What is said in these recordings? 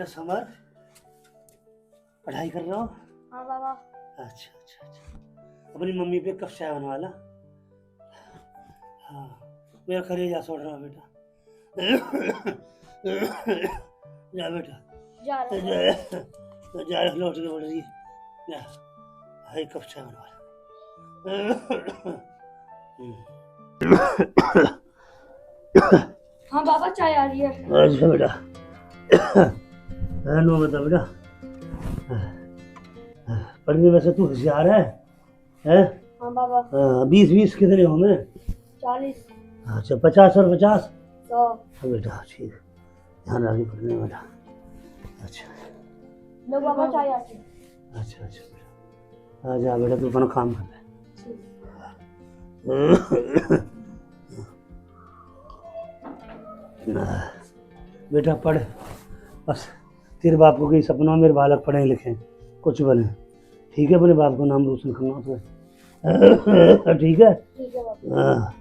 बेटा समर, पढ़ाई कर रहे हो? हाँ बाबा। अच्छा अच्छा अच्छा। अपनी मम्मी पे कब चाय बनवा ला। हाँ, मेरा कलेजा सड़ रहा बेटा। जा बेटा, जा रहा हूँ। जा लौट के बढ़ रही है। जा, भाई कब चाय बनवा ला। हाँ बाबा, चाय आ रही है। अच्छा बेटा। नो बता बेटा, पढ़ने में से तू होशियार है? हाँ बाबा। 20-20 कितने होंगे? 40। अच्छा, 50 और 50? 100। बेटा ठीक, ध्यान रखिए पढ़ने में बेटा। अच्छा लो बाबा, चाय आ रही है। अच्छा अच्छा बेटा, जा बेटा तू अपना काम कर ले। बेटा पढ़, बस तेरे बापू के सपनों मेरे बालक पढ़े लिखे कुछ बने, ठीक है? अपने बाप को नाम रोशन करना तो ठीक है? ठीक है बाबा।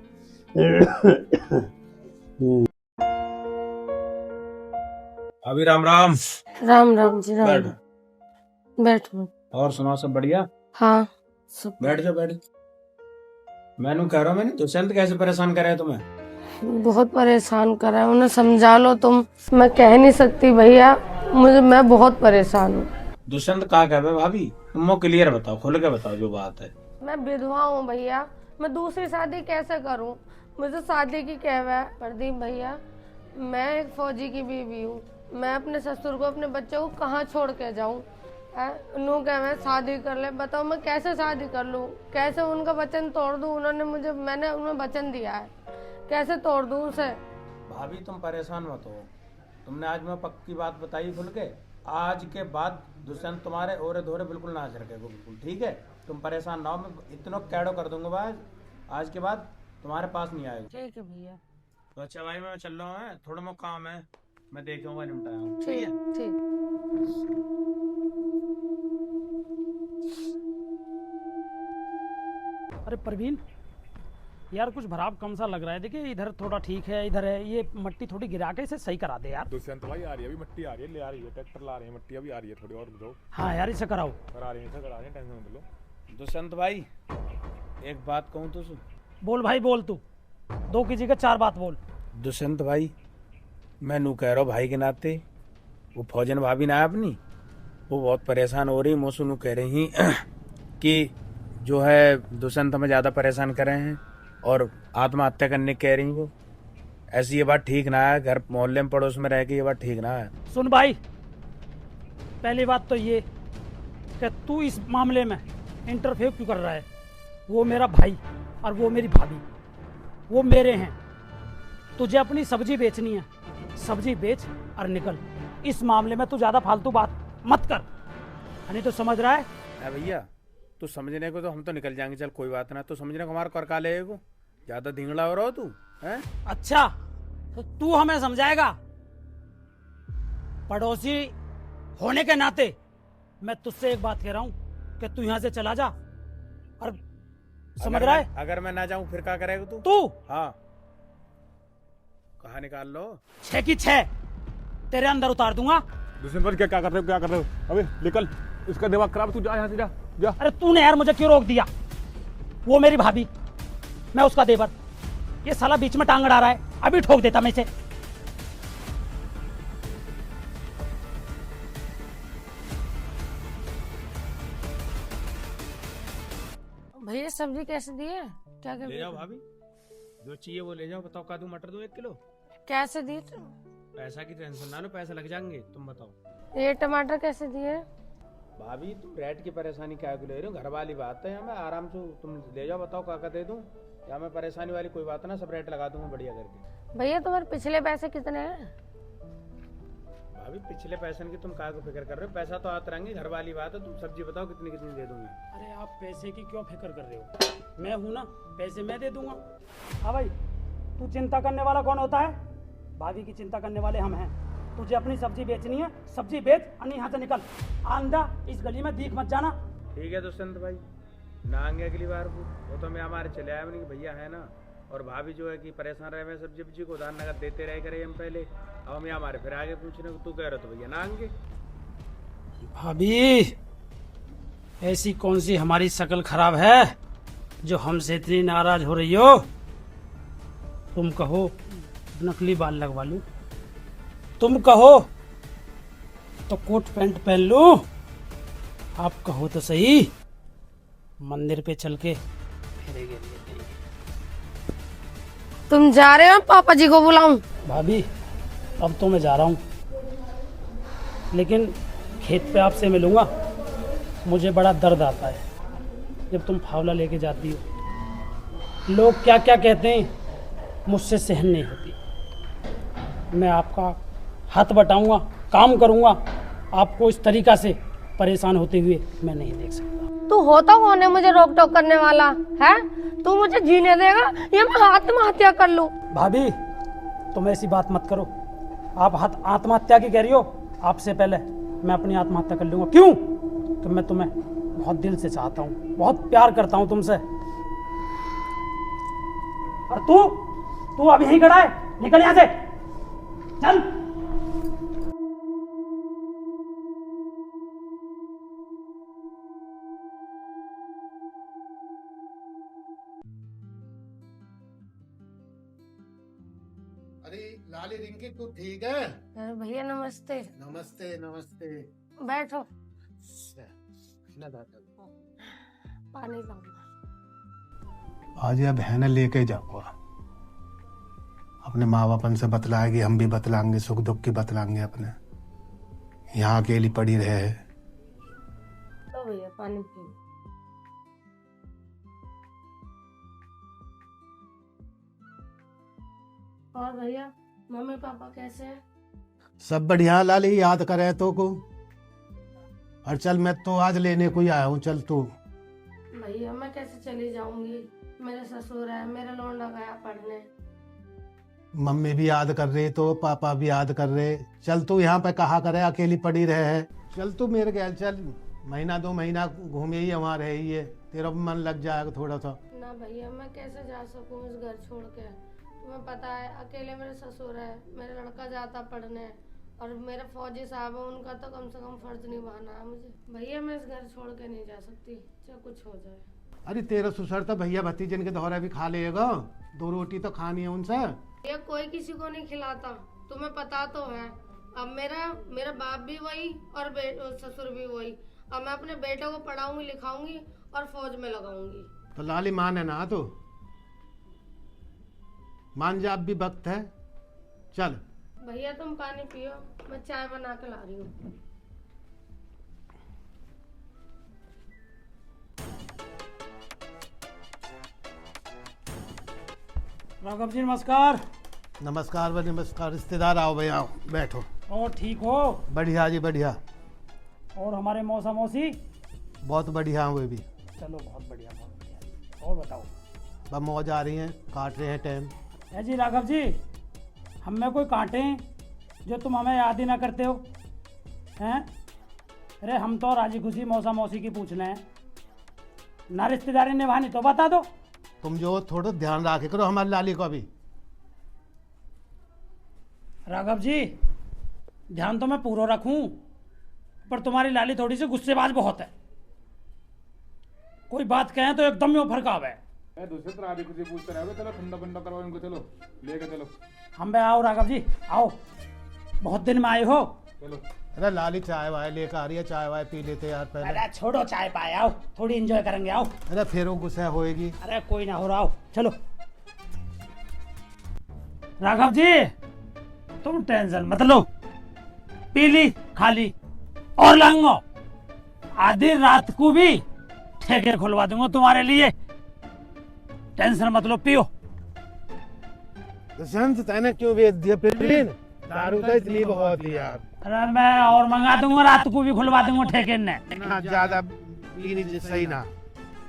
अभी राम राम। राम राम जी, राम बैठ। राम। बैठो। और सुनाओ, सब बढ़िया? हाँ सब। बैठ जाओ बैठ। मैंने कह रहा हूँ, मैंने दुष्यंत कैसे परेशान करे तुम्हें? बहुत परेशान कर रहा है, उन्हें समझा लो तुम। मैं कह नहीं सकती भैया, मैं बहुत परेशान हूँ। दुष्यंत कहा कहे भाभी, तुम क्लियर बताओ, खुल के बताओ जो बात है। मैं विधवा हूँ भैया, मैं दूसरी शादी कैसे करूँ? मुझे शादी की कहवा है प्रदीप भैया। मैं एक फौजी की बीवी हूँ, मैं अपने ससुर को, अपने बच्चों को कहाँ छोड़ के जाऊँ? उन्होंने कहा मैं शादी कर ले, बताओ मैं कैसे शादी कर लूँ? कैसे उनका वचन तोड़ दूँ? मैंने उन्हें वचन दिया है, कैसे तोड़ दूँ उसे? भाभी तुम परेशान मत हो, तुमने आज मैं पक्की बात बताई खुल के। आज के बाद दुष्यंत तुम्हारे ओरे धोरे बिल्कुल ना झरकेगा, बिल्कुल ठीक है? तुम परेशान ना हो, मैं इतना कैडो कर दूंगा भाई, आज के बाद तुम्हारे पास नहीं आएगा। ठीक है भैया। तो अच्छा भाई, मैं चल रहा हूँ, थोड़ा मोड़ा काम है, मैं देखूंगा निपटाया हूँ। ठीक ठीक है? ठीक। अरे प्रवीण यार, कुछ भराव कम सा लग रहा है। देखिए इधर थोड़ा ठीक है, इधर है, ये मट्टी थोड़ी गिरा के इसे सही करा दे यार। दुष्यंत भाई आ रही है, अभी मट्टी आ रही है, ले आ रही है, ट्रैक्टर ला रहे हैं, मट्टी अभी आ रही है, थोड़ी और दो। हाँ यार, इसे कराओ। करा रहे हैं, इसे करा रहे हैं, टेंशन मत लो। दुष्यंत भाई एक बात कहूँ तो सुन। बोल भाई बोल, तू दो की जगह 4 बात बोल। दुष्यंत भाई, मैं नू कह रहा हूँ भाई के नाते, वो फौजन भाभी ना है अपनी, वो बहुत परेशान हो रही, मुझसे नू कह रही कि जो है दुष्यंत हमें ज़्यादा परेशान कर रहे हैं और आत्महत्या करने कह रही वो। ऐसी ये बात ठीक ना है, घर मोहल्ले में पड़ोस में रह के ये बात ठीक ना है। सुन भाई, पहली बात तो ये कि तू इस मामले में इंटरफेयर क्यों कर रहा है? वो मेरा भाई और वो मेरी भाभी, वो मेरे हैं। तुझे अपनी सब्जी बेचनी है, सब्जी बेच और निकल। इस मामले में तू ज़्यादा फालतू बात मत कर, नहीं तो समझ रहा है? अरे भैया, तू समझने को तो हम तो निकल जाएंगे, चल कोई बात ना, तो समझने को हमारा कर का लेगा, ज़्यादा धिंगड़ा हो रहा हो तू हैं? अच्छा, तो तू हमें समझाएगा? पड़ोसी होने के नाते मैं तुझसे एक बात कह रहा हूं कि तू यहां से चला जा। और समझ रहा है? अगर मैं ना जाऊं फिर क्या करेगा तू? हाँ, कहाँ निकाल लो? 6 की 6 तेरे अंदर उतार दूंगा। दुष्यंत भाई क्या कर रहे हो, क्या कर रहे हो? अबे निकल, इसका दिमाग खराब, तू जा यहाँ से, जा जा। अरे तूने यार मुझे क्यों रोक दिया? वो मेरी भाभी, मैं उसका देवर, ये साला बीच में टांग अड़ा रहा है, अभी ठोक देता मैं इसे। भैया सब्जी कैसे दी है? क्या ले जाओ भाभी, जो चाहिए वो ले जाओ। बताओ, का दूं? मटर दो 1 किलो? कैसे दिए तुम? पैसा की टेंशन ना लो, पैसे लग जाएंगे, तुम बताओ। ये टमाटर कैसे दिए? भाभी तुम रेट की परेशानी क्या ले रहे हो? घर वाली बात है, हमें आराम से तुम ले जाओ। बताओ का दे दूं, या मैं परेशानी वाली कोई बात ना, सब रेट लगा दूंगा बढ़िया करके। भैया तुम्हारे पिछले पैसे कितने हैं? भाभी पिछले पैसे की तुम काय को फिक्र कर रहे हो? पैसा तो आते रहेंगे, घर वाली बात है। तुम सब्जी बताओ कितनी कितनी दे दूंगी। अरे आप पैसे की क्यों फिक्र कर रहे हो? मैं हूं ना, पैसे मैं दे दूंगा। हाँ भाई, तू चिंता करने वाला कौन होता है? भाभी की चिंता करने वाले हम हैं। तुझे अपनी सब्जी बेचनी है, सब्जी बेच और यहाँ से निकल। आंदा इस गली में दीख मत जाना। ठीक है दुष्यंत भाई, ना आएंगे अगली बार को। वो तो मैं हमारे चले आए नहीं, भैया है ना। और भाभी जो है कि परेशान रहे, मैं सब्जी को उधार नगद देते रहे करे हम पहले, अब हम यहाँ हमारे फिर आगे पूछ रहे हो, तू कह रहा तो भैया ना आएंगे। भाभी ऐसी कौन सी हमारी शक्ल खराब है जो हमसे इतनी नाराज हो रही हो? तुम कहो नकली बाल लगवा लूं, तुम कहो तो कोट पैंट पहन लूं, आप कहो तो सही मंदिर पे चल के फेरे। तुम जा रहे हो? पापा जी को बुलाऊं? भाभी अब तो मैं जा रहा हूँ, लेकिन खेत पे आपसे मिलूंगा। मुझे बड़ा दर्द आता है जब तुम फावला लेके जाती हो। लोग क्या क्या कहते हैं, मुझसे सहन नहीं होती। मैं आपका हाथ बटाऊंगा, काम करूंगा, आपको इस तरीका से परेशान होते हुए मैं नहीं देख सकता। तू होता कौन है मुझे रोक टोक करने वाला है? तू मुझे जीने देगा या मैं आत्महत्या कर लूं? भाभी तुम ऐसी बात मत करो। आप आत्महत्या की कह रही हो? आपसे पहले मैं अपनी आत्महत्या कर लूंगा। क्यों? कि मैं तुम्हें बहुत दिल से चाहता हूँ, बहुत प्यार करता हूँ तुमसे। और तू अब यहीं खड़ा है, निकल यहाँ से, चल। अरे लाली रिंकी तू ठीक है? अरे भैया नमस्ते। नमस्ते नमस्ते। बैठो, ना दादा पानी लाऊंगा। आज यह बहन लेके जाओ, अपने माँ बापन से बतलाएगी, हम भी बतलाएंगे, सुख दुख की बतलाएंगे अपने। यहाँ अकेली पड़ी रहे। लो भैया पानी पी। और भैया मम्मी पापा कैसे हैं? सब बढ़िया लाली, याद करे तो को। और चल मैं तो आज लेने को ही आया हूँ, चल तू। भैया मैं कैसे चली जाऊंगी? मेरे ससुर है, मेरा लौंडा गया पढ़ने। मम्मी भी याद कर रही तो पापा भी याद कर रहे। चल तू यहाँ पे कहा करे, अकेली पड़ी रहे है। चल तू मेरे गैल चल, महीना 2 महीना घूमे ही वहाँ रहे ही है, तेरा भी मन लग जाएगा थोड़ा सा। ना भैया मैं कैसे जा सकूं इस घर छोड़ के? तुम्हें पता है अकेले मेरे ससुर है, मेरा लड़का जाता पढ़ने, और मेरे फौजी साहब है, उनका तो कम से कम फर्ज निभाना है मुझे। भैया मैं इस घर छोड़ के नहीं जा सकती, चाहे कुछ हो जाए। अरे तेरा ससुर तो भैया भतीजन के दौरा भी खा लेगा, 2 रोटी तो खानी है उनसे। भैया कोई किसी को नहीं खिलाता, तुम्हें पता तो है। अब मेरा बाप भी वही और ससुर भी वही। अब मैं अपने बेटे को पढ़ाऊंगी, लिखाऊंगी और फौज में लगाऊंगी। तो लाली मान है ना, तो मान जा, अब भी वक्त है, चल। भैया तुम पानी पियो, मैं चाय बना के ला रही हूँ। राघव जी नमस्कार। नमस्कार भाई, नमस्कार। रिश्तेदार आओ भाई, आओ बैठो। और ठीक हो? बढ़िया जी बढ़िया। और हमारे मौसा मौसी? बहुत बढ़िया हुए भी। चलो बहुत बढ़िया, बहुत बढ़िया। और बताओ? बस मौज आ रही हैं, काट रहे हैं टाइम। है जी राघव जी, हम में कोई कांटे हैं जो तुम हमें याद ही ना करते हो हैं? अरे हम तो राजी खुशी मौसा मौसी की पूछना है ना, रिश्तेदारी निभानी तो बता दो। तुम जो थोड़ा ध्यान रखे करो हमारी लाली को भी। राघव जी ध्यान तो मैं पूरा रखूं, पर तुम्हारी लाली थोड़ी सी गुस्सेबाज बहुत है। कोई बात कहें तो एकदम ही फरकाव है। दूसरे तरह आदि कुछ पूछते रहोगे, चलो ठंडा ठंडा करवाओ इनको, चलो लेके चलो। हम बे आओ राघव जी, आओ, बहुत दिन में आए हो। चलो। अरे लाली चाय वाय लेकर आ रही है, चाय वाय पी लेते यार पहले। अरे छोड़ो चाय पाए, आओ थोड़ी एंजॉय करेंगे, आओ। अरे फिर वो गुस्सा होएगी। अरे कोई ना हो रहा, आओ चलो। राघव जी तुम टेंशन मत लो, पीली खाली और लाऊंगा, आधी रात को भी ठेके खुलवा दूंगा तुम्हारे लिए, टेंशन मत लो, पियो। तो संत तैने क्यों बेच दिया फिर? दारू तो इसलिए बहुत लिया। अरे मैं और मंगा दूंगा, रात को भी खुलवा दूंगा ठेके ने। ना ज्यादा पीनी सही ना।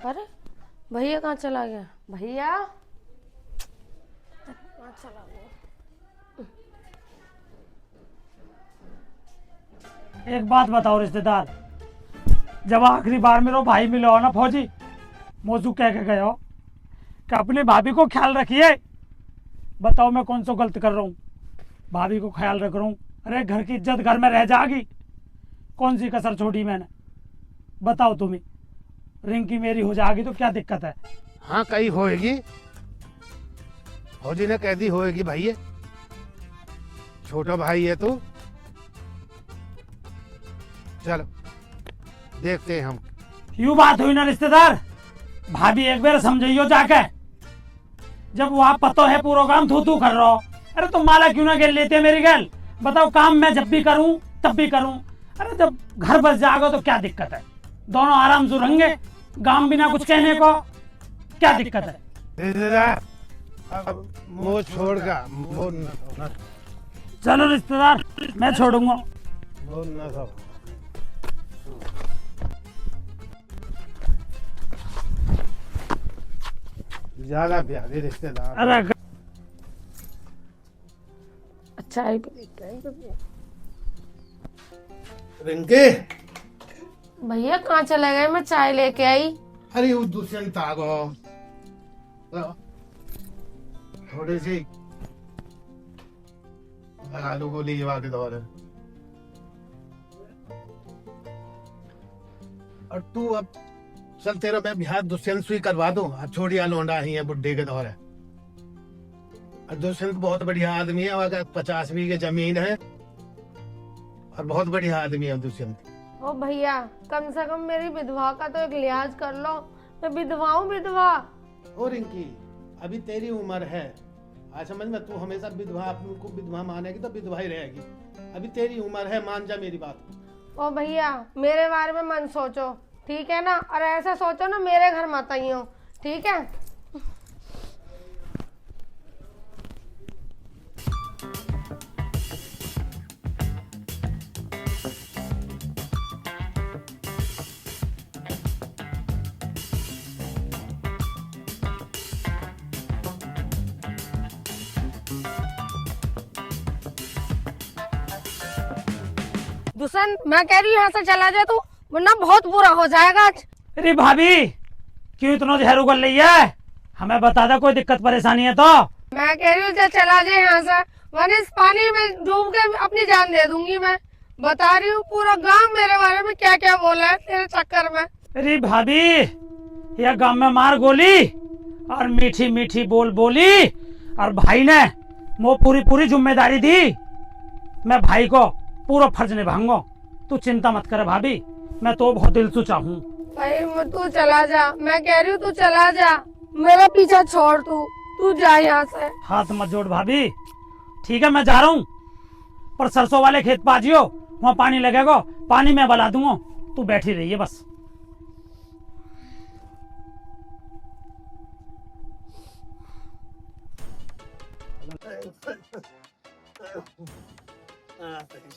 अरे भैया कहाँ चला गया? भैया कहाँ चला गया? एक बात बताओ रिश्तेदार, जब आखिरी बार मेरा भाई मिला हो ना फौजी, मौजू कह के गए हो कि अपनी भाभी को ख्याल रखिए। बताओ मैं कौन सा गलत कर रहा हूँ? भाभी को ख्याल रख रहा हूँ। अरे घर की इज्जत घर में रह जाएगी। कौन सी कसर छोड़ी मैंने, बताओ तुम्हें। रिंकी मेरी हो जाएगी तो क्या दिक्कत है? हाँ कहीं होएगी, फौजी ने कह दी होएगी भाई, ये छोटा भाई है तू। चलो देखते हैं हम। यूं बात हुई ना रिश्तेदार। भाभी एक बार समझियो जाके। जब वहां पतो है पूरा काम तू कर रहा हो, अरे तुम माला क्यों ना गेल लेते मेरी गैल? बताओ काम मैं जब भी करूं तब भी करूं। अरे जब घर बस जाएगा तो क्या दिक्कत है? दोनों आराम से रहेंगे, गांव बिना कुछ कहने को, क्या दिक्कत है? अब मुंह छोड़गा, चलो रिश्तेदार मैं छोड़ूंगा। ज्यादा प्यारे रिश्तेदार। अरे चाय रिंके, भैया कहाँ चले गए? मैं चाय लेके आई। अरे वो दुष्यंत आ गो, थोड़ी सी आलू को ली के दौर। और तू अब चल, तेरा मैं बिहार दुष्यंत से ही करवा दूं। अब छोड़िया लौंडा ही है, बुढ़े के दौर है। और दुष्यंत बहुत बढ़िया आदमी है, अगर 50 बीघे जमीन है और बहुत बढ़िया आदमी है दुष्यंत। ओ भैया कम से कम मेरी विधवा का तो एक लिहाज कर लो। मैं विधवा हूँ, विधवा। ओ रिंकी, अभी तेरी उम्र है, आज समझ में, तू हमेशा विधवा, अपने को विधवा मानेगी तो विधवा ही रहेगी। अभी तेरी उम्र है, मान जा मेरी बात। ओ भैया मेरे बारे में मन सोचो, ठीक है ना? और ऐसा सोचो ना मेरे घर मत आइयो, ठीक है? दुष्यंत मैं कह रही हूँ यहाँ से चला जा तू, वरना बहुत बुरा हो जाएगा आज। अरे भाभी क्यों इतना जहर उगल रही है? हमें बता दे कोई दिक्कत परेशानी है तो। मैं कह रही हूँ चला जाए यहाँ से, वरना इस पानी में डूब के अपनी जान दे दूंगी। मैं बता रही हूँ पूरा गांव मेरे बारे में क्या क्या बोला है तेरे चक्कर में। अरे भाभी यह गांव में मार गोली और मीठी मीठी बोल बोली, और भाई ने वो पूरी जिम्मेदारी दी। मैं भाई को पूरा फर्ज निभाऊंगा, तू चिंता मत कर भाभी, मैं तो बहुत दिल से चाहूँ। भाई तू चला जा, मैं कह रही हूँ तू चला जा, मेरा पीछा छोड़, तू जा यहाँ से। हाथ मत जोड़ भाभी, ठीक है मैं जा रहा हूँ, पर सरसों वाले खेत पाजियो, वहाँ पानी लगेगा, पानी मैं बला दूंगा, तू बैठी रहिए बस।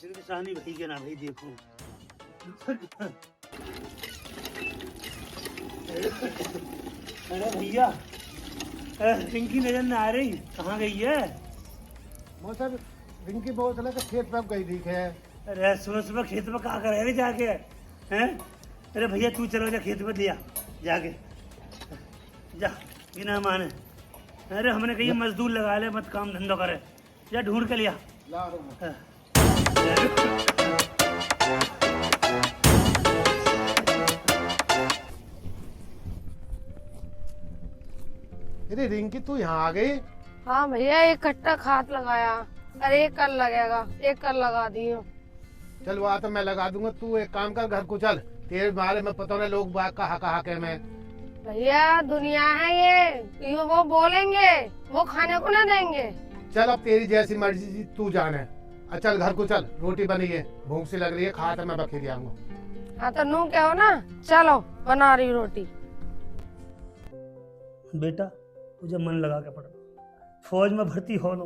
निशानी भाई के ना भाई, देखो अरे भैया रिंकी नजर न आ रही, कहाँ गई है? सर रिंकी बहुत लगा खेत पे गई थी है। अरे सुबह सुबह खेत में कहाँ कर रहे जाके हैं? अरे भैया तू चलो जा खेत में दिया जाके, जा बिना माने। अरे हमने कही मजदूर लगा ले, मत काम धंधा करे, जा ढूंढ के लिया। अरे रिंकी तू यहाँ आ गई? हाँ भैया एक कट्टा खाद लगाया, अरे एक कल लगेगा, एक कल लगा दियो। चल वहाँ तो मैं लगा दूंगा, तू एक काम कर, घर को चल, तेरे बारे में पता नहीं लोग बात कहा के मैं। भैया दुनिया है ये वो बोलेंगे, वो खाने को ना देंगे। चल अब तेरी जैसी मर्जी तू जाने। चल घर को चल, रोटी बनी है, भूख सी लग रही है, खा तो मैं बखेरी आऊंगा। हाँ तो नू क्या हो ना, चलो बना रही रोटी। बेटा तुझे मन लगा के पढ़, फौज में भर्ती हो लो,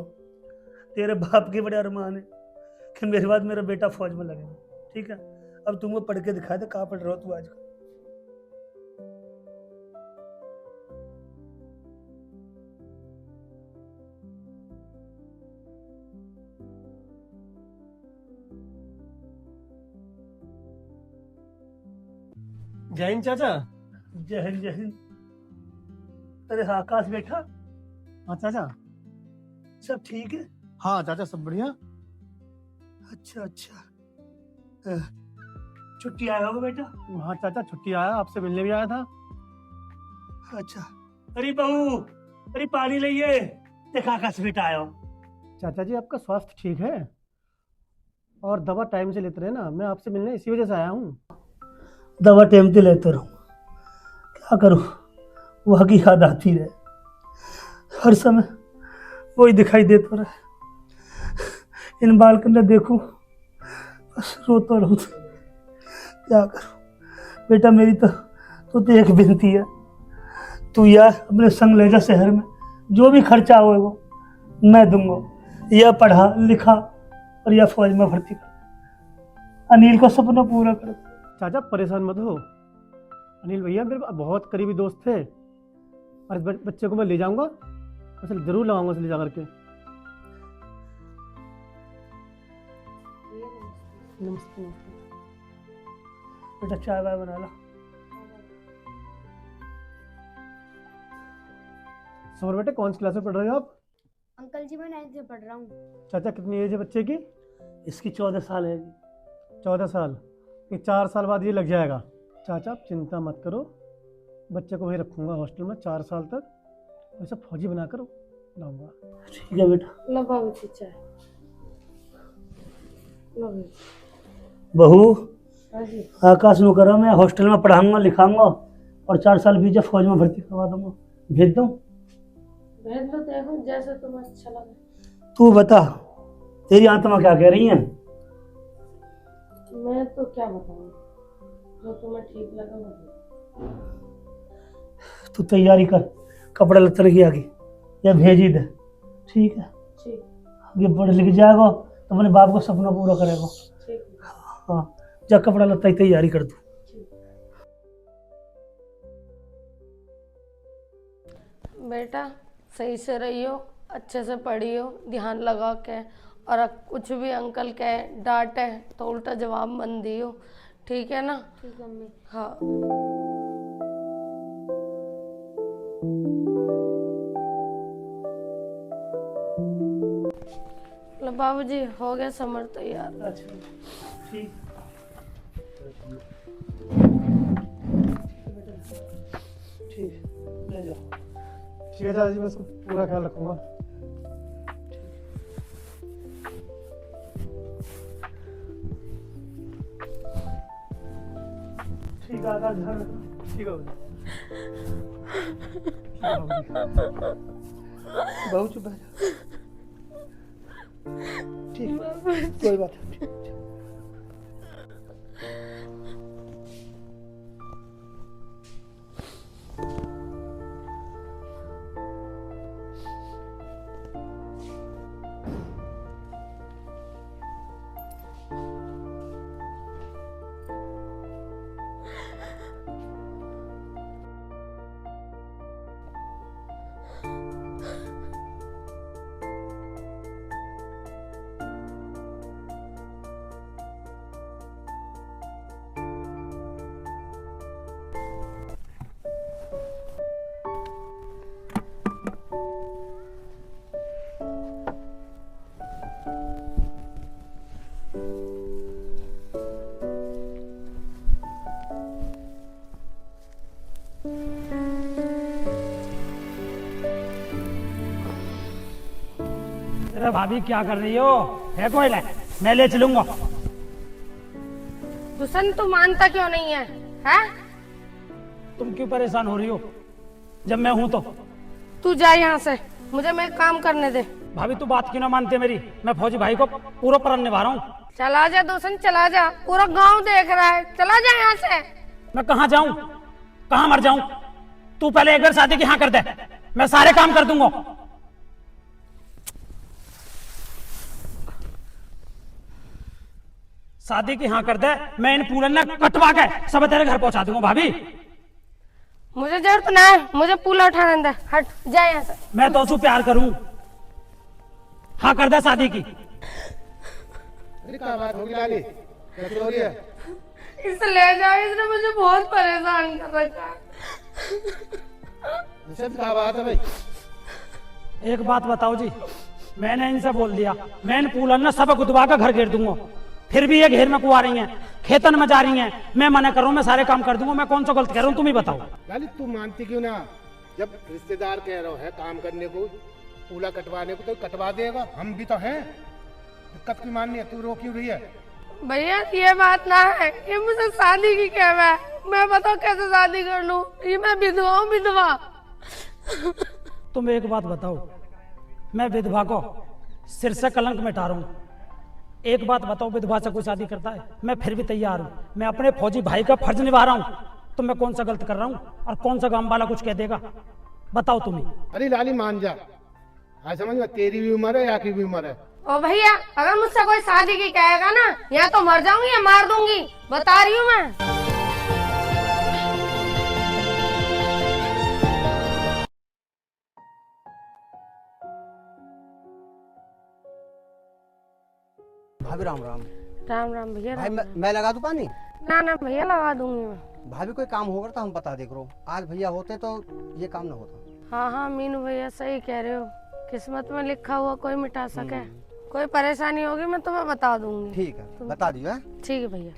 तेरे बाप के बड़े अरमान है कि मेरे बाद मेरा बेटा फौज में लगेगा, ठीक है? अब तुमको पढ़ के दिखा दे, कहाँ पढ़ रहा हो तू आज? जय हिंद चाचा। जय हिंद जय हिंद। अरे हाँ आकाश बेटा, हाँ चाचा। सब ठीक है? हाँ चाचा सब बढ़िया। अच्छा अच्छा। छुट्टी आया होगा बेटा? हाँ चाचा छुट्टी आया, आपसे मिलने भी आया था। अच्छा। अरे बहू, अरे पानी लाइए, देखा आकाश बेटा आया हो। चाचा जी आपका स्वास्थ्य ठीक है और दवा टाइम से लेते रहे ना, मैं आपसे मिलने इसी वजह से आया हूँ। दवा टाइम पे लेते रहूं, क्या करूं, वह की याद आती रहे, हर समय वही दिखाई देता रहे, इन बालकनी देखूं बस रोता रहूं, क्या करूं। बेटा मेरी तो एक विनती है, तू यार अपने संग ले जा शहर में, जो भी खर्चा हो वो मैं दूंगा, या पढ़ा लिखा और या फौज में भर्ती कर, अनिल का सपना पूरा कर। चाचा परेशान मत हो, अनिल भैया मेरे बहुत करीबी दोस्त थे और इस बच्चे को मैं ले जाऊंगा, असल जरूर लाऊंगा उसे ले जा करके। नमस्ते। बेटा चाय वाय बना ला। समर बेटे कौन सी क्लास में पढ़ रहे हो आप? अंकल जी मैं 9th में पढ़ रहा हूँ। चाचा कितनी एज है बच्चे की? इसकी 14 साल है। 14 साल। ये 4 साल बाद ये लग जाएगा। चाचा आप चिंता मत करो, बच्चे को वहीं रखूंगा हॉस्टल में 4 साल तक, वैसे फौजी बनाकर लाऊंगा। ठीक है बेटा। लो बाबू जी चाय। लो बाबू। बहू, हाँ जी। आकाश नु करो, मैं हॉस्टल में पढ़ाऊंगा लिखाऊंगा और 4 साल बीजे फौज में भर्ती करवा दूंगा, भेज दूं? भेज दो, देखो जैसे तुम्हें अच्छा लगे। तू बता, तेरी आत्मा क्या कह रही है? मैं तो क्या बताऊँ, जो तुम्हें ठीक लगा वो। तू तैयारी कर, कपड़ा लत्तर की आगे या भेज ही दे, ठीक है? ठीक। आगे पढ़ लिख जाएगा तो अपने बाप का सपना पूरा करेगा। ठीक। हाँ, जा कपड़ा लत्ता की तैयारी कर दू। बेटा सही से रहियो, अच्छे से पढ़ियो, ध्यान लगा के, और कुछ भी अंकल कहे डांटे तो उल्टा जवाब मन दियो, ठीक है ना? ठीक है मम्मी। हाँ। लो बाबूजी हो गया समर तैयार। अच्छा ठीक, ठीक ले जाओ। ठीक है चाचा जी, मैं इसको पूरा ख्याल रखूंगा। ठीक है आकाश, ध्यान रखना। ठीक है बहू, चुप है। ठीक, कोई बात नहीं। अरे भाभी क्या कर रही हो? है कोई ले, मैं ले चलूंगा। दुष्यंत तू मानता क्यों नहीं है, हैं? तुम क्यों परेशान हो रही हो जब मैं हूं तो? तू जा यहाँ से, मुझे मैं काम करने दे। भाभी तू बात क्यों ना मानते मेरी? मैं फौजी भाई को पूरा प्रण निभा रहा हूँ। चला जा दुष्यंत, चला जा, पूरा गांव देख रहा है, चला जा यहाँ से। मैं कहाँ जाऊं, कहाँ मर जाऊं? तू पहले एक बार शादी की हाँ कर दे, मैं सारे काम कर दूंगा। शादी की हाँ कर दे, मैं इन पूलन ने कटवा के सब तेरे घर पहुंचा दूंगा। भाभी मुझे जरूरत ना है, मुझे पूला उठाने दे, हट जा यहाँ से। मैं तो उसको प्यार करूं, हाँ कर दे शादी की। क्या बात होगी लाली, कैसे हो रही है? इसे ले जाओ, इसने मुझे बहुत परेशान कर रखा है। क्या बात है भाई? एक बात बताओ जी, मैंने इनसे बोल दिया, मैं इन पूलन ने सब गुदवा का घर घेर दूंगा। फिर भी ये घेर में कुआ रही हैं, खेतन में जा रही हैं। मैं मना कर रहा हूँ, मैं सारे काम कर दूंगा। मैं कौन सा गलत कह रहा हूँ, तुम ही बताओ। लाली तू मानती क्यों ना? जब रिश्तेदार कह रहे है काम करने को, पूला कटवाने को, तो कटवा देगा। हम भी तो हैं, दिक्कत की माननी है, तू रो क्यों रही है? भैया ये बात ना है, ये मुझे शादी की कहवा है। मैं बताओ कैसे शादी कर लूं? ये मैं विधवा हूँ, विधवा। तुम एक बात बताओ, मैं विधवा को सिर से कलंक मिटा रहा हूँ। एक बात बताओ, विधवा से कोई शादी करता है? मैं फिर भी तैयार हूँ। मैं अपने फौजी भाई का फर्ज निभा रहा हूँ। तो मैं कौन सा गलत कर रहा हूँ और कौन सा गांव वाला कुछ कह देगा? बताओ तुम ही। अरे लाली मान जा, आज समझ में, तेरी भी उम्र है या की भी उम्र है। ओ भैया, अगर मुझसे कोई शादी की कहेगा ना, या तो मर जाऊंगी या मार दूंगी, बता रही हूँ मैं। भाभी राम राम। राम राम भैया। भाई मैं लगा दूं पानी? ना ना भैया, लगा दूंगी मैं। भाभी कोई काम होगा तो हम बता दे करो, आज भैया होते तो ये काम ना होता। हाँ हाँ मीनू भैया, सही कह रहे हो। किस्मत में लिखा हुआ कोई मिटा सके। कोई परेशानी होगी मैं तुम्हें बता दूंगी। ठीक है, बता दियो। है ठीक है भैया।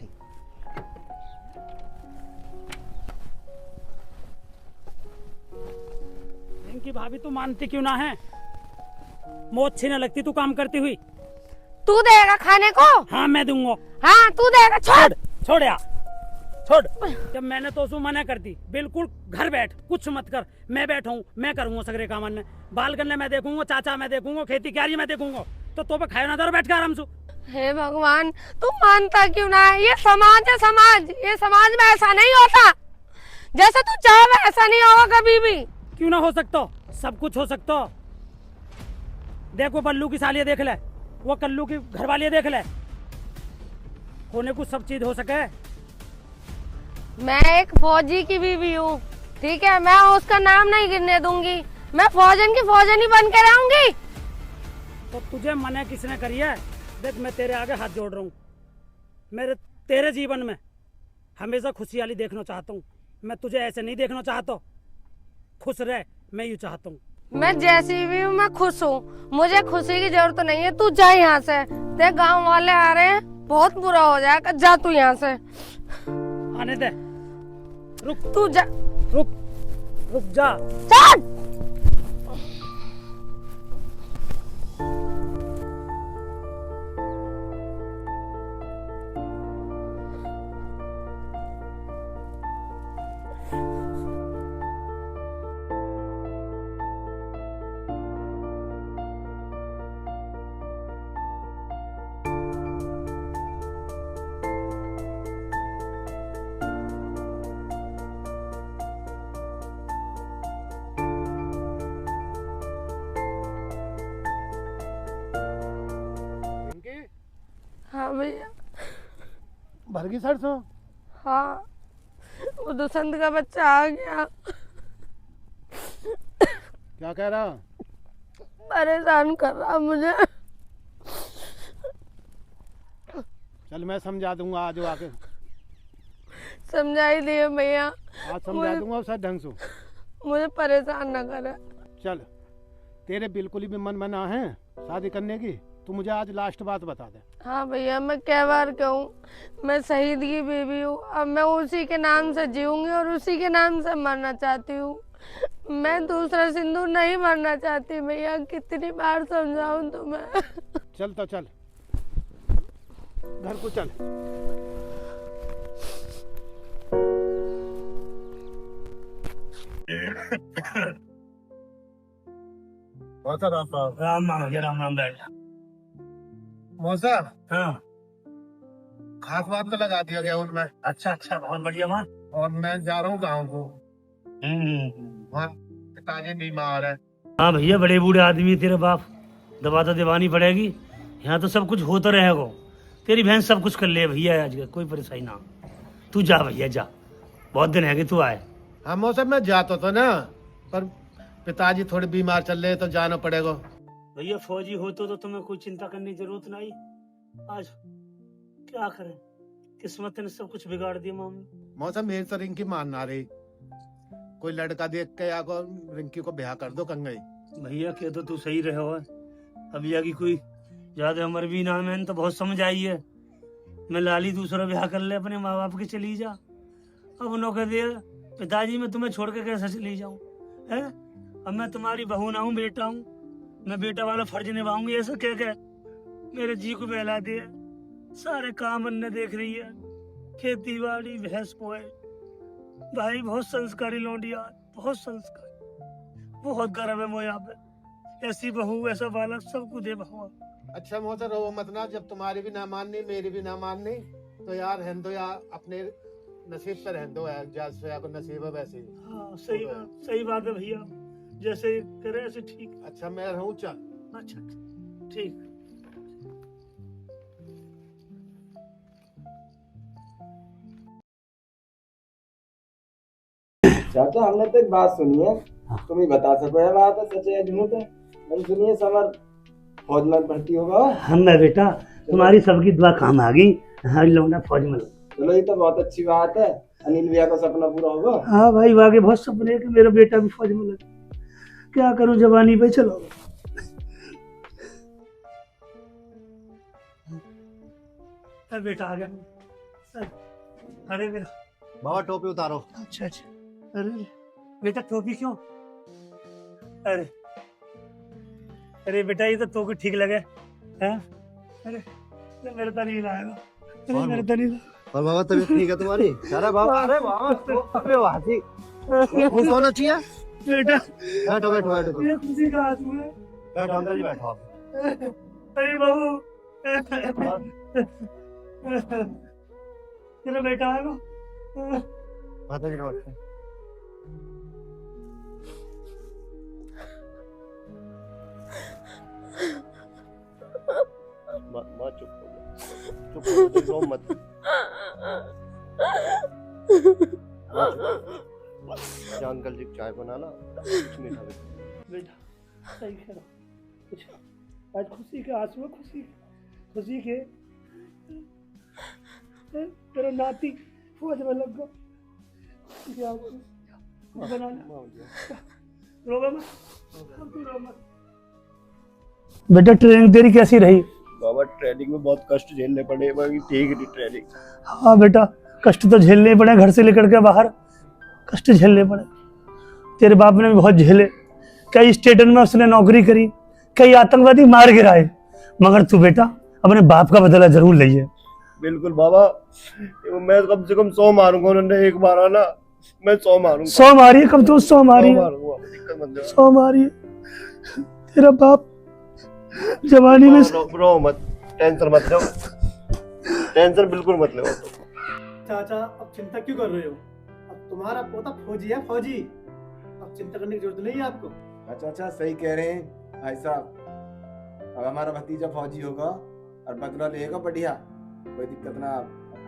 इनकी भाभी तू मानती क्यों ना है? मौत अच्छी न लगती तू काम करती हुई? तू देगा खाने को? हाँ मैं दूंगा। हाँ तू देगा। छोड़ छोड़ यार, छोड़। जब मैंने तो उसको मना कर दी, बिल्कुल घर बैठ, कुछ मत कर। मैं बैठा हूँ, मैं करूंगा सगरे काम। बाल करने मैं देखूंगा, चाचा मैं देखूंगा, खेती क्यारी मैं देखूंगा। तो पे खाए ना दर बैठ के आराम से। हे भगवान, तू मानता क्यों ना है? ये समाज है, समाज। ये समाज में ऐसा नहीं होता। जैसा तू चाहे ऐसा नहीं होगा कभी भी। क्यों ना हो सकता? सब कुछ हो सकता। देखो बल्लू की सालियाँ देख ले, वो कल्लू की घरवाली देख ले। होने को सब चीज हो सके। मैं एक फौजी की बीवी हूँ, ठीक है? मैं उसका नाम नहीं गिरने दूंगी। मैं फौजन की फौजन ही बन के रहूंगी। तो तुझे मना किसने करी है? देख मैं तेरे आगे हाथ जोड़ रहा हूँ। मेरे तेरे जीवन में हमेशा खुशहाली देखना चाहता हूँ। मैं तुझे ऐसे नहीं देखना चाहता। खुश रह, मैं यूँ चाहता हूँ। मैं जैसी भी हूँ, मैं खुश हूँ। मुझे खुशी की जरूरत नहीं है। तू जा यहाँ से। देख गांव वाले आ रहे हैं, बहुत बुरा हो जाएगा। जा तू यहाँ से। आने दे। रुक, तू जा। रुक, रुक जा। चल। हाँ भैया। भर गई सरसों? हाँ, वो दुष्यंत का बच्चा आ गया। क्या कह रहा? परेशान कर रहा मुझे। चल मैं समझा दूंगा, आज आके समझाई दिए भैया। आज समझा दूंगा उसे ढंग से। मुझे परेशान न करे। चल, तेरे बिल्कुल भी मन मना है शादी करने की? तू मुझे आज लास्ट बात बता दे। हाँ भैया, मैं क्या बार कहूँ, मैं शहीद की बीवी हूँ। अब मैं उसी के नाम से जीऊंगी और उसी के नाम से मरना चाहती हूँ। मैं दूसरा सिंदूर नहीं मरना चाहती भैया। कितनी बार समझाऊं तुम्हें? चल तो चल, घर को चल। राम राम भैया, राम राम। बैठ। मौसा, हाँ खास बात तो लगा दिया गया उनमें। अच्छा अच्छा, बहुत बढ़िया बात। और मैं जा रहा हूँ गाँव को। वहाँ पिताजी बीमार है। हाँ भैया, बड़े बूढ़े आदमी तेरे बाप, दवा तो दिवानी पड़ेगी। यहाँ तो सब कुछ होता रहेगा। तेरी बहन सब कुछ कर ले भैया, आज कोई परेशानी ना। तू जा भैया जा, बहुत दिन है कि तू आए। हाँ मौसम में जाता तो ना, पर पिताजी थोड़े बीमार चल रहे तो जाना पड़ेगा। भैया फौजी होते तो तुम्हें कोई चिंता करने की जरूरत नहीं। आज क्या करें, किस्मत ने सब कुछ बिगाड़ दिया मामले। मौसम मेरी तो रिंकी मान ना रही। कोई लड़का देख के या को रिंकी को ब्याह कर दो कंगई। भैया कह तो तू सही रहे हो, अब की कोई ज्यादा उम्र भी ना, मैंने तो बहुत समझ आई है। मैं लाली दूसरा ब्याह कर ले, अपने माँ बाप के चली जा। अब उन्होंने कह दिया पिताजी मैं तुम्हें छोड़ के कैसे चली जाऊं, है? अब मैं तुम्हारी बहू ना हूँ, बेटा हूँ, मैं बेटा वाला फर्ज निभाऊंगी। ऐसा क्या क्या मेरे जी को बहला दिया। सारे काम अन्य देख रही है, खेती बाड़ी भैंस पोए। भाई बहुत संस्कारी लौंडिया, बहुत संस्कारी, बहुत गर्व है मोह यहाँ पे। ऐसी बहू ऐसा बालक सबको दे बहू। अच्छा मोहतर रो मत ना, जब तुम्हारी भी ना माननी मेरी भी ना माननी तो यार रहने दो यार, अपने नसीब पे रहने दो यार, जैसे को नसीब है वैसे ही। हाँ सही बात है भैया, जैसे करे ऐसे ठीक। अच्छा मैं रहूं, चल। अच्छा ठीक। चाचा हमने तो एक बात सुनी है, तुम ही बता सको ये बात है सच है झूठ है। मैंने सुनी है समर फौज में भर्ती होगा। हम बेटा तुम्हारी सबकी दुआ काम आ गई, हमारी लौंडा फौज में। चलो ये तो बहुत अच्छी बात है, अनिल भैया का सपना पूरा होगा। हाँ भाई वाकई बहुत सपने कि मेरा बेटा भी फौज में लगे। क्या करूं जवानी पे। चलो अरे बेटा आ गया। अरे मेरा बाबा टोपी उतारो। अच्छा अरे बेटा टोपी क्यों? अरे अरे बेटा ये तो टोपी ठीक लगे हैं? अरे मेरे तो नहीं लाएगा, मेरे तो नहीं। और बाबा तबीयत ठीक है तुम्हारी? अरे बाबा, अरे बाबा अबे वासी खुश होना चाहिए बेटा। बैठो बैठो बैठो, ये खुशी का आंसू है। बैठो अंकल जी बैठो। अरे बहू तेरा बेटा है वो। माता जी नमस्ते। माँ चुप हो रो मत। अंकल जी चाय बनाना, कुछ मीठा बेटा सही कह रहा हूँ। आज खुशी के आंसू, खुशी के तेरा नाती फौज में लग गया। बनाना रोगा मत। बेटा ट्रेनिंग तेरी कैसी रही? बाबा ट्रेनिंग में बहुत कष्ट झेलने पड़े, बाकी ठीक थी ट्रेनिंग। हाँ बेटा कष्ट तो झेलने पड़े, घर से निकल के बाहर कष्ट झेलने पड़े। तेरे बाप ने भी बहुत झेले, कई स्टेटों में उसने नौकरी करी, कई आतंकवादी मार गिराए, मगर तू बेटा अपने बाप का बदला जरूर लिया। बिल्कुल बाबा, मैं कम से कम 100 मारूंगा, उन्होंने एक मारा ना, मैं 100 मारूंगा। 100 मारिए, कम तो 100 मारिए, 100 मारिए। तेरा बाप जवानी में रो मत, टेंशन मत लो, टेंशन बिल्कुल मत लो। चाचा अब चिंता क्यों कर रहे हो? अब तुम्हारा पोता फौजी है, फौजी। अब चिंता करने की जरूरत नहीं है आपको। अच्छा सही कह रहे हैं भाई साहब, अब हमारा भतीजा फौजी होगा और बदला लेगा बढ़िया, कोई दिक्कत ना।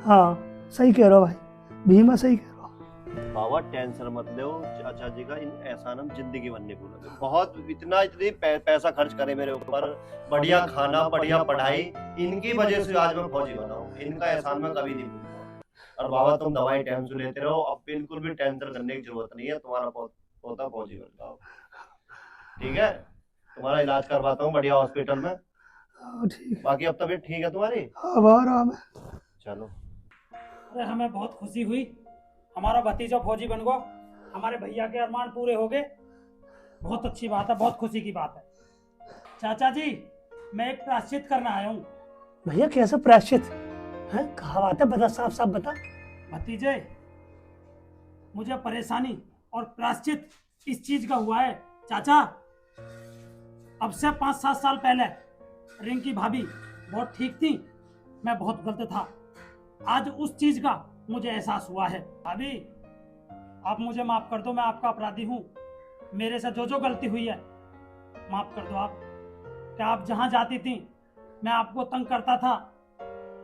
हाँ सही कह रहे हो भाई, भीमा सही कह रहे हो। बाबा टेंशन मत लो, चाचा जी का इन एहसान हम जिंदगी भर नहीं भूलेंगे। बहुत इतनी पैसा खर्च करे मेरे ऊपर, बढ़िया खाना बढ़िया पढ़ाई, इनकी वजह से आज मैं फौजी बना हूँ। इनका एहसान मैं कभी नहीं भूलूंगा। और बाबा तुम दवाई टाइम से लेते रहो, अब बिल्कुल भी टेंशन करने की जरूरत नहीं है। तुम्हारा पोता फौजी बन जाओ, ठीक है? तुम्हारा इलाज करवाता हूँ बढ़िया हॉस्पिटल में। बाकी अब तबीयत ठीक है तुम्हारी? आराम है। चलो। अरे हमें बहुत खुशी हुई, हमारा भतीजा फौजी बन गया, हमारे भैया के अरमान पूरे हो गए। बहुत अच्छी बात है, बहुत खुशी की बात है। चाचा जी मैं एक प्रायश्चित करना आया हूँ। भैया कैसा प्रायश्चित है? कहा बात है, बता साफ बता। भतीजे मुझे परेशानी और प्रायश्चित इस चीज का हुआ है। चाचा अब से 5-7 साल पहले रिंकी भाभी बहुत ठीक थी, मैं बहुत गलत था। आज उस चीज का मुझे एहसास हुआ है। भाभी आप मुझे माफ कर दो, मैं आपका अपराधी हूँ। मेरे से जो गलती हुई है माफ कर दो आप। क्या आप जहाँ जाती थी मैं आपको तंग करता था,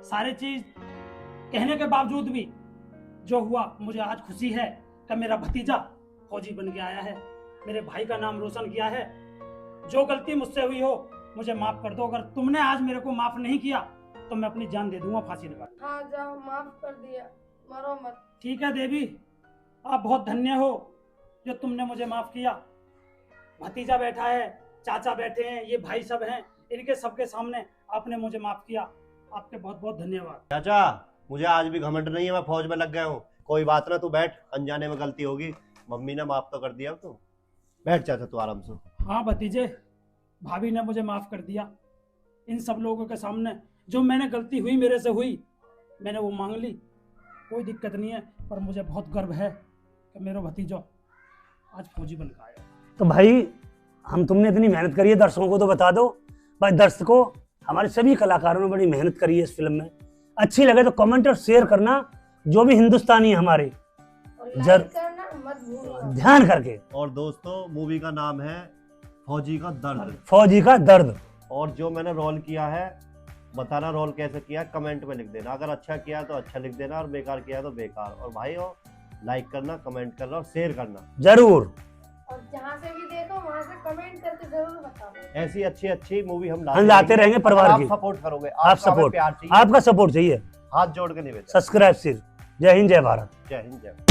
सारी चीज कहने के बावजूद भी जो हुआ, मुझे आज खुशी है कि मेरा भतीजा फौजी बन के आया है, मेरे भाई का नाम रोशन किया है। जो गलती मुझसे हुई हो मुझे माफ कर दो। अगर तुमने आज मेरे को माफ नहीं किया तो मैं अपनी जान दे दूंगा फांसी लगा। हाँ जाओ, माफ कर दिया, मरो मत। ठीक है देवी, आप बहुत धन्य हो जो तुमने मुझे माफ किया। भतीजा बैठा है, चाचा बैठे हैं, ये भाई सब हैं, इनके सबके सामने आपने मुझे माफ किया, आपके बहुत बहुत धन्यवाद। चाचा मुझे आज भी घमंड नहीं है, मैं फौज में लग गया हूँ। कोई बात ना, तू बैठ, अनजाने में गलती होगी, मम्मी ने माफ तो कर दिया। अब तू बैठ चाचा, तू आराम से। हाँ भतीजे, भाभी ने मुझे माफ कर दिया। इन सब लोगों के सामने जो मैंने गलती हुई मेरे से हुई, मैंने वो मांग ली, कोई दिक्कत नहीं है। पर मुझे बहुत गर्व है कि मेरा भतीजो आज फौजी बनकर आया। तो भाई हम तुमने इतनी मेहनत करी है, दर्शकों को तो बता दो भाई। दर्शकों, हमारे सभी कलाकारों ने बड़ी मेहनत करी है इस फिल्म में। अच्छी लगे तो कमेंट और शेयर करना, जो भी हिंदुस्तानी है हमारे, लाइक करना मत भूलना ध्यान करके। और दोस्तों मूवी का नाम है फौजी का दर्द। फौजी का दर्द। और जो मैंने रोल किया है, बताना रोल कैसे किया, कमेंट में लिख देना। अगर अच्छा किया तो अच्छा लिख देना, और बेकार किया तो बेकार। और भाई हो लाइक करना, कमेंट करना और शेयर करना जरूर। और जहाँ से भी देखो वहाँ से कमेंट करके जरूर बताओ। ऐसी अच्छी मूवी हम लाते रहेंगे परिवार आप की। सपोर्ट करोगे, आप सपोर्ट, प्यार चाहिए, आपका सपोर्ट चाहिए। हाथ जोड़ के निवेदन। सब्सक्राइब सिर्फ। जय हिंद, जय भारत। जय हिंद, जय भारत।